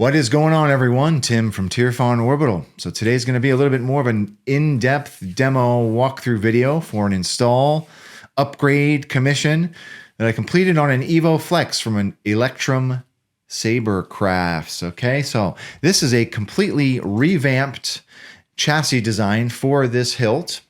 What is going on, everyone? Tim from Tierfon Orbital. So today's going to be a little bit more of an in-depth demo walkthrough video for an install upgrade commission that I completed on an Evoflex from an Electrum Sabercraft. Okay, so this is a completely revamped chassis design for this hilt.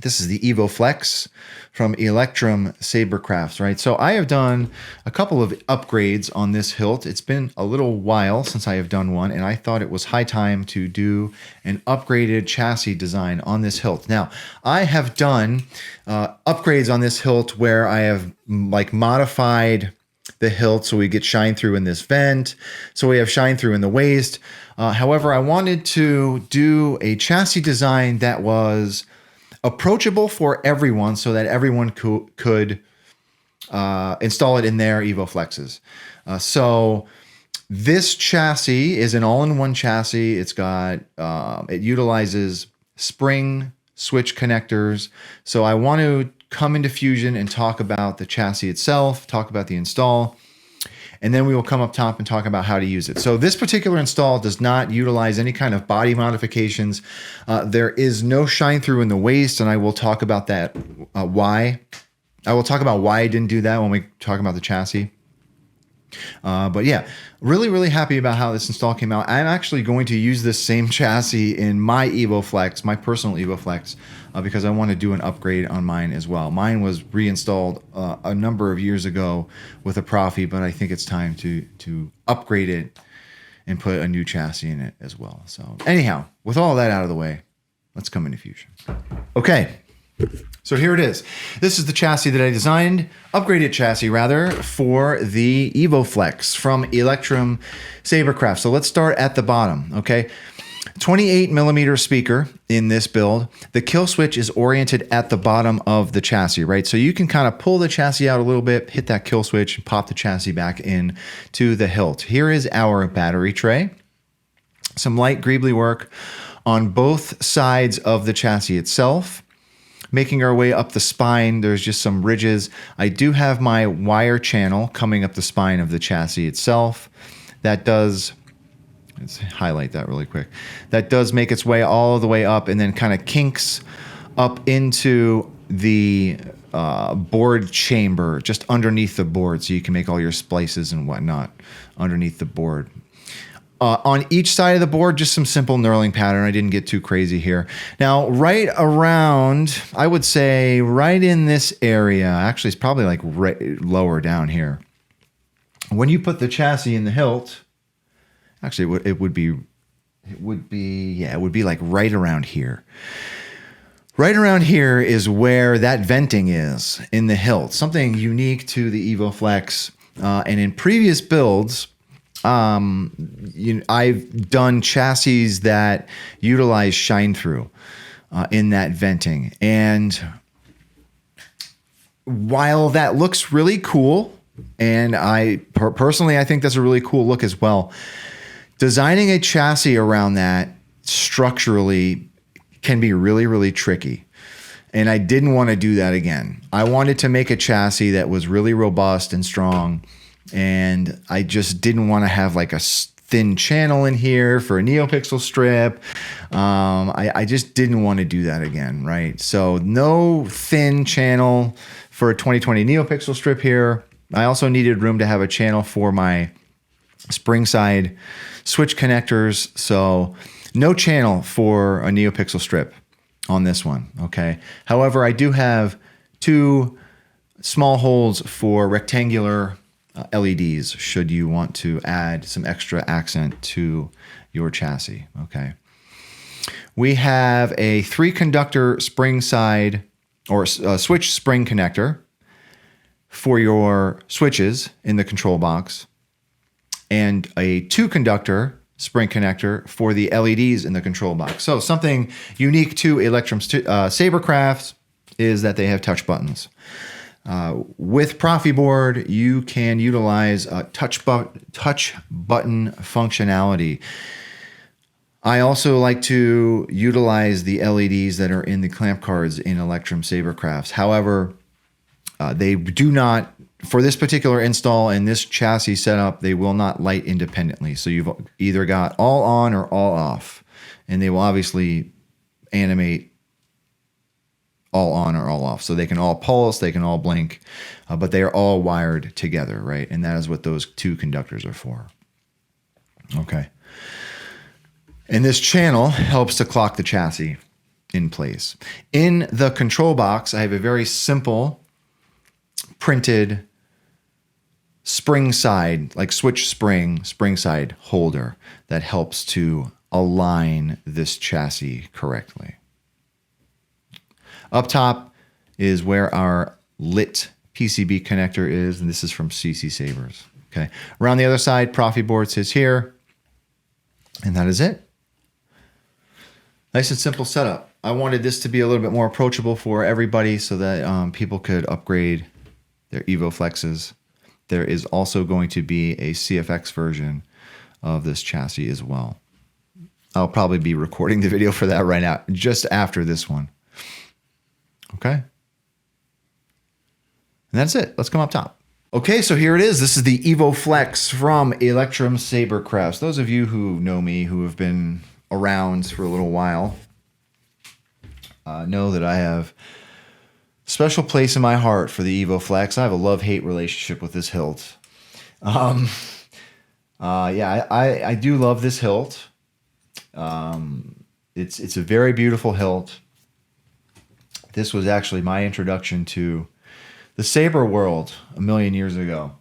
This is the Evoflex from Electrum Sabercraft, right? So I have done a couple of upgrades on this hilt. It's been a little while since I have done one, and I thought it was high time to do an upgraded chassis design on this hilt. Now, I have done upgrades on this hilt where I have modified the hilt so we get shine through in this vent, so we have shine through in the waist. However, I wanted to do a chassis design that was approachable for everyone so that everyone could install it in their Evoflexes. So this chassis is an all-in-one chassis. It's got, it utilizes spring switch connectors. So I want to come into Fusion and talk about the chassis itself, talk about the install, and then we will come up top and talk about how to use it. So this particular install does not utilize any kind of body modifications. There is no shine through in the waist, and I will talk about that, why. I will talk about why I didn't do that when we talk about the chassis. But yeah, really happy about how this install came out. I'm actually going to use this same chassis in my Evoflex, my personal Evoflex, because I want to do an upgrade on mine as well. Mine was reinstalled a number of years ago with a Proffie, but I think it's time to upgrade it and put a new chassis in it as well. So anyhow, with all that out of the way, let's come into Fusion. Okay. So here it is. This is the chassis that I designed, upgraded chassis rather, for the Evoflex from Electrum Sabercraft. So let's start at the bottom, okay? 28mm speaker in this build. The kill switch is oriented at the bottom of the chassis, right? So you can kind of pull the chassis out a little bit, hit that kill switch, and pop the chassis back in to the hilt. Here is our battery tray. Some light greebly work on both sides of the chassis itself. Making our way up the spine, there's just some ridges. I do have my wire channel coming up the spine of the chassis itself. That does, let's highlight that really quick. That does make its way all the way up and then kind of kinks up into the board chamber, just underneath the board, so you can make all your splices and whatnot underneath the board. On each side of the board, just some simple knurling pattern. I didn't get too crazy here. Now, right around, I would say right in this area, actually it's probably like right lower down here. When you put the chassis in the hilt, actually it would be like right around here. Right around here is where that venting is in the hilt. Something unique to the Evoflex. And in previous builds, I've done chassis that utilize shine through in that venting. And while that looks really cool, and I personally, I think that's a really cool look as well, designing a chassis around that structurally can be really tricky. And I didn't want to do that again. I wanted to make a chassis that was really robust and strong. And I just didn't want to have like a thin channel in here for a NeoPixel strip. I just didn't want to do that again, right? So no thin channel for a 2020 NeoPixel strip here. I also needed room to have a channel for my spring side switch connectors. So no channel for a NeoPixel strip on this one, okay? However, I do have two small holes for rectangular LEDs should you want to add some extra accent to your chassis, okay? We have a 3-conductor spring side or switch spring connector for your switches in the control box and a 2-conductor spring connector for the LEDs in the control box. So something unique to Electrum Sabercraft is that they have touch buttons. With Proffieboard, you can utilize touch button functionality. I also like to utilize the LEDs that are in the clamp cards in Electrum Sabercraft. However, they do not for this particular install and this chassis setup, they will not light independently. So you've either got all on or all off, and they will obviously animate all on or all off. So they can all pulse, they can all blink, but they are all wired together, right? And that is what those two conductors are for. Okay. And this channel helps to clock the chassis in place. In the control box, I have a very simple printed spring side, like switch spring side holder that helps to align this chassis correctly. Up top is where our lit PCB connector is, and this is from Ccsabers. Okay. Around the other side, Proffieboard sits here, and that is it. Nice and simple setup. I wanted this to be a little bit more approachable for everybody so that people could upgrade their Evoflexes. There is also going to be a CFX version of this chassis as well. I'll probably be recording the video for that right now, just after this one. Okay. And that's it. Let's come up top. Okay, so here it is. This is the Evoflex from Electrum Sabercraft. Those of you who know me, who have been around for a little while, know that I have a special place in my heart for the Evoflex. I have a love-hate relationship with this hilt. Yeah, I do love this hilt. It's a very beautiful hilt. This was actually my introduction to the saber world a million years ago.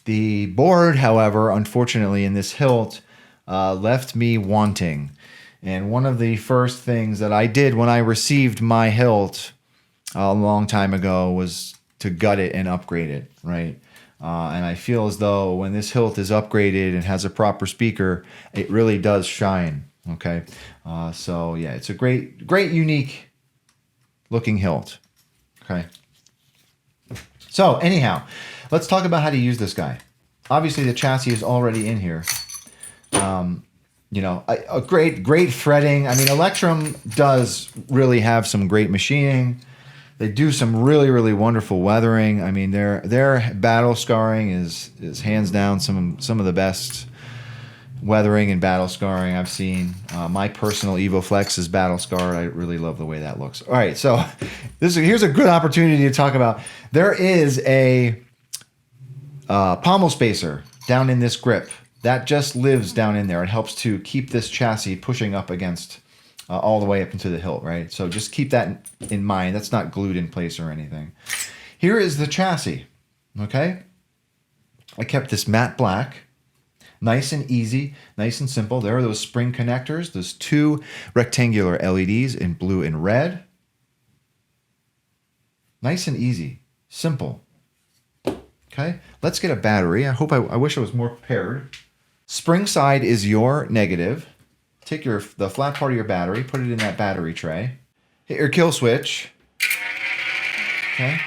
The board, however, unfortunately, in this hilt, left me wanting. And one of the first things that I did when I received my hilt a long time ago was to gut it and upgrade it, right? And I feel as though when this hilt is upgraded and has a proper speaker, it really does shine, okay? So yeah, it's a great, unique looking hilt, okay? So anyhow, let's talk about how to use this guy. Obviously the chassis is already in here. You know, a great threading. I mean, Electrum does really have some great machining. They do some really wonderful weathering. I mean, their battle scarring is hands down some of the best weathering and battle scarring I've seen. My personal Evoflex is battle scarred. I really love the way that looks. All right, so here's a good opportunity to talk about. There is a pommel spacer down in this grip. That just lives down in there. It helps to keep this chassis pushing up against all the way up into the hilt, right? So just keep that in mind. That's not glued in place or anything. Here is the chassis, okay? I kept this matte black, nice and easy, nice and simple. There are those spring connectors, those two rectangular LEDs in blue and red. Nice and easy, simple. Okay, let's get a battery. I wish I was more prepared. Spring side is your negative. Take the flat part of your battery, put it in that battery tray. Hit your kill switch. Okay.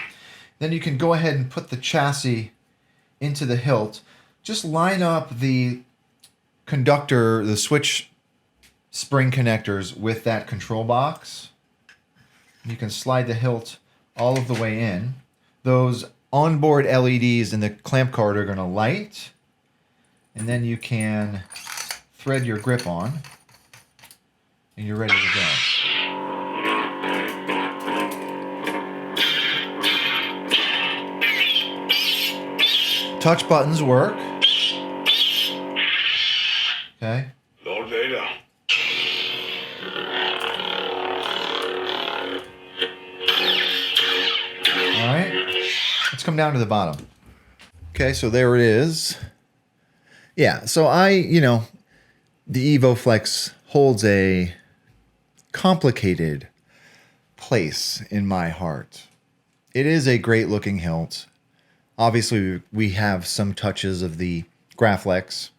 Then you can go ahead and put the chassis into the hilt. Just line up the conductor, the switch spring connectors with that control box. You can slide the hilt all of the way in. Those onboard LEDs in the clamp card are going to light. And then you can thread your grip on, and you're ready to go. Touch buttons work. Okay. Lord Vader. All right. Let's come down to the bottom. Okay, so there it is. Yeah, so the Evoflex holds a complicated place in my heart. It is a great looking hilt. Obviously, we have some touches of the Graflex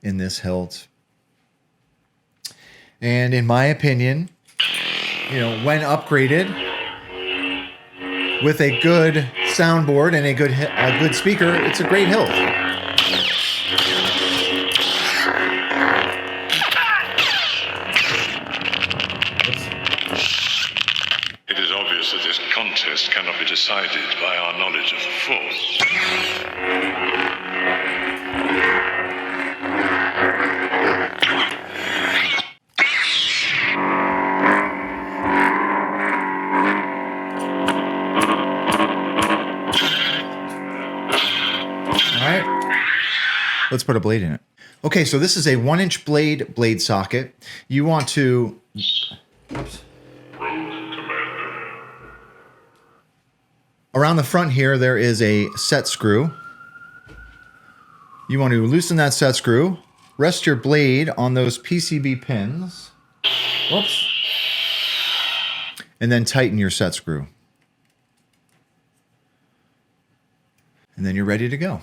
in this hilt. And in my opinion, when upgraded with a good soundboard and a good speaker, it's a great hilt. It is obvious that this contest cannot cannot be decided by our knowledge of the Force. All right, let's put a blade in it. Okay, so this is a 1-inch blade socket. You want to, oops. Around the front here, there is a set screw. You want to loosen that set screw, rest your blade on those PCB pins, whoops, and then tighten your set screw. And then you're ready to go.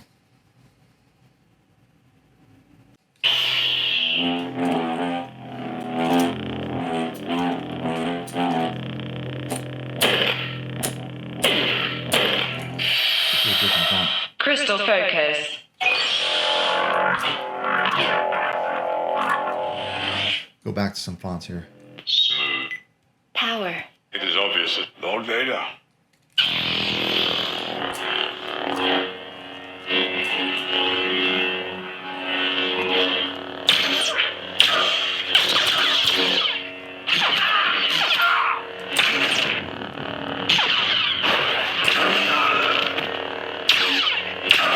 Crystal focus. Go back to some fonts here. Smooth. Power. It is obvious that Lord Vader.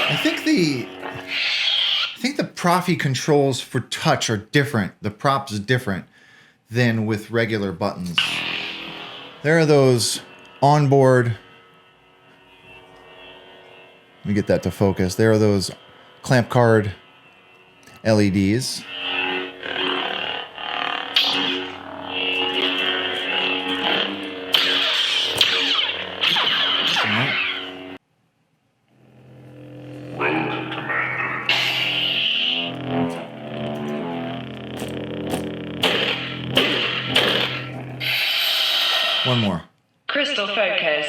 I think the Proffie controls for touch are different. The props is different than with regular buttons. There are those onboard. Let me get that to focus. There are those clamp card LEDs. One more. Crystal focus.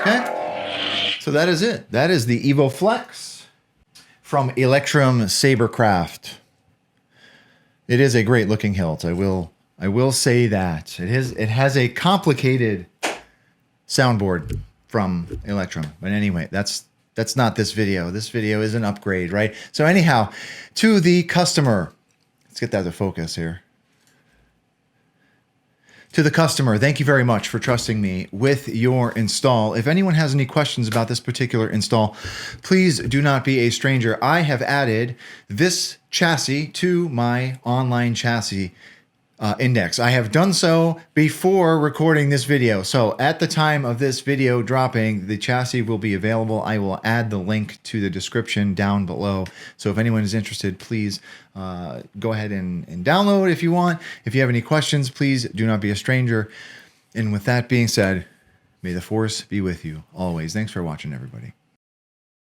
Okay. So that is it. That is the Evoflex from Electrum Sabercraft. It is a great looking hilt. I will say that. It has a complicated soundboard from Electrum. But anyway, that's not this video. This video is an upgrade, right? So anyhow, to the customer. Let's get that to focus here. To the customer, thank you very much for trusting me with your install. If anyone has any questions about this particular install, please do not be a stranger. I have added this chassis to my online chassis index. I have done so before recording this video. So at the time of this video dropping, the chassis will be available. I will add the link to the description down below. So if anyone is interested, please go ahead and download if you want. If you have any questions, please do not be a stranger. And with that being said, may the Force be with you always. Thanks for watching, everybody.